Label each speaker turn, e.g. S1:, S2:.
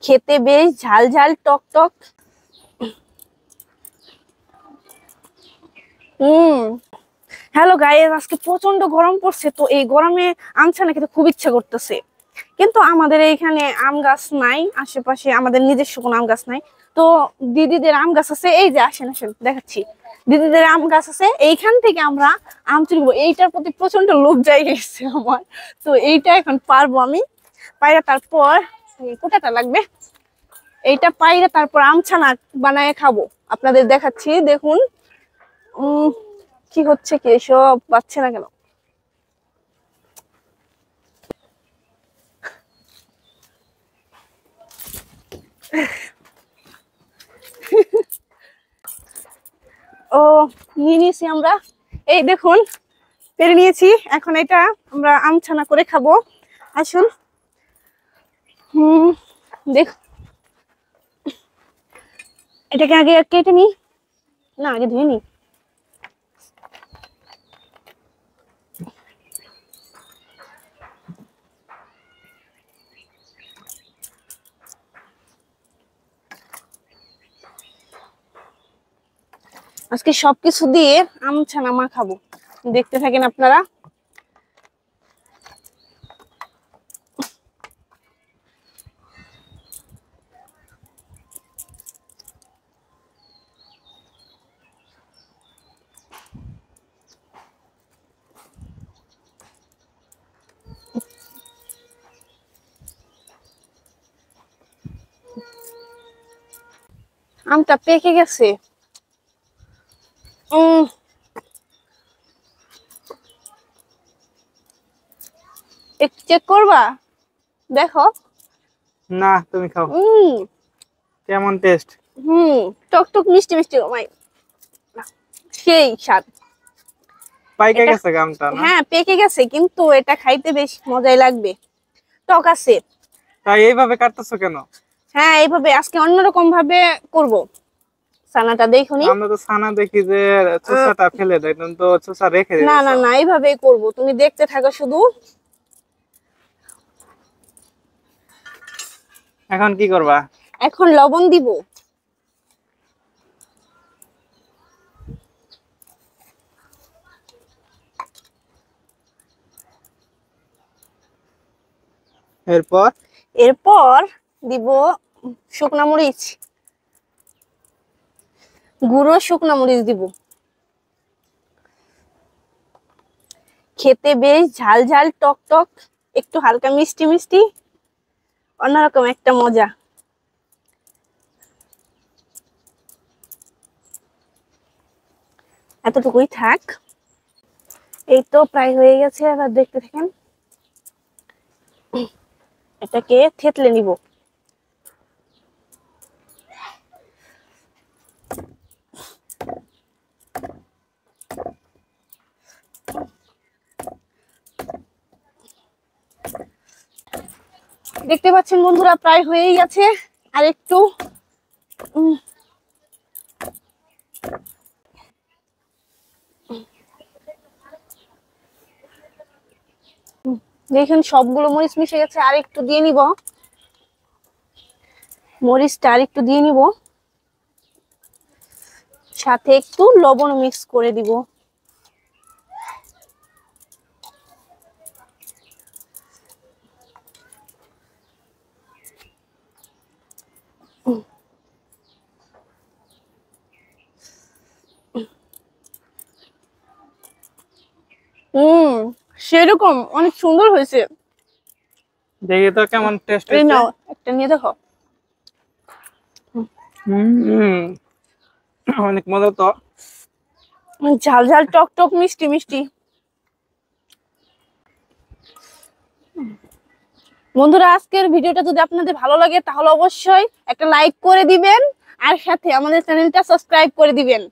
S1: খেতে বেশ ঝাল ঝাল টক টক। হ্যালো গাইস, আজকে প্রচন্ড গরম পড়ছে, তো এই গরমে আম ছানা খেতে খুব ইচ্ছা করতেছে। কিন্তু আমাদের এইখানে আম গাছ নাই, আশেপাশে আমাদের নিজস্ব কোনো আম গাছ নাই। তো দিদিদের আম গাছ আছে, এই যে আসেন আসেন দেখাচ্ছি। দিদিদের আম গাছ আছে, এইখান থেকে আমরা আম চুরবো। এইটার প্রতি প্রচন্ড লোভ জায়গা এসছে আমার। তো এইটা এখন পারবো আমি, পাইরা তারপর কোটাটা লাগবে, এইটা পাইরা তারপর আম ছানা বানায় খাবো। আপনাদের দেখাচ্ছি, দেখুন। কি হচ্ছে, কি এসব পাচ্ছে না কেন? ও, নিয়ে নিয়েছি আমরা, এই দেখুন পেরে নিয়েছি। এখন এটা আমরা আম ছানা করে খাবো। আসুন। দেখ, এটাকে আগে কেটে নি, না আগে ধুয়ে নি। আজকে সবকিছু দিয়ে আম ছানা মাখাবো, দেখতে থাকেন আপনারা। আমটা পেকে গেছে। একটু চেক করবা, দেখো।
S2: না, তুমি খাও। কেমন টেস্ট?
S1: টক টক মিষ্টি মিষ্টি, মাই সেই স্বাদ।
S2: পাইকে গেছে আমটা না?
S1: হ্যাঁ পেকে গেছে, কিন্তু এটা খাইতে বেশ মজাই লাগবে, টক আছে।
S2: তাই এইভাবে কাটতেছো কেন?
S1: হ্যাঁ এইভাবে, আজকে অন্যরকম ভাবে করব। ছানাটা দেখুনি,
S2: আমরা তো ছানা দেখি যে চোষাটা ফেলে দেয়, তুমি তো চোষা রেখে দিয়েছো।
S1: না না না, এইভাবেই করব, তুমি দেখতে থাকো শুধু।
S2: এখন কি করবা?
S1: এখন লবণ দিব।
S2: এরপর
S1: এরপর দিব শুকনা মরিচ, গুঁড়ো শুকনা মরিচ দিব। খেতে বেশ ঝাল ঝাল টক টক, একটু হালকা মিষ্টি মিষ্টি, অন্যরকম একটা মজা। এতটুকুই থাক, এই তো প্রায় হয়ে গেছে। এবার দেখতে থাকেন, এটাকে থেতলে নিব। দেখতে পাচ্ছেন বন্ধুরা, প্রায় হয়েই গেছে, আর একটু। দেখুন সবগুলো মরিচ মিশে গেছে, আর একটু দিয়ে নিব, মরিচটা আর একটু দিয়ে নিব, সাথে একটু লবণ মিক্স করে দিব। সেরকম অনেক সুন্দর হয়েছে।
S2: দেখি তো কেমন টেস্ট
S1: এই
S2: হয়েছে।
S1: নাও, একটা নিয়ে দেখো।
S2: অনেক মজা তো।
S1: ঝাল ঝাল টক টক মিষ্টি মিষ্টি। বন্ধুরা, আজকের ভিডিওটা যদি আপনাদের ভালো লাগে তাহলে অবশ্যই একটা লাইক করে দিবেন, আর সাথে আমাদের চ্যানেলটা সাবস্ক্রাইব করে দিবেন।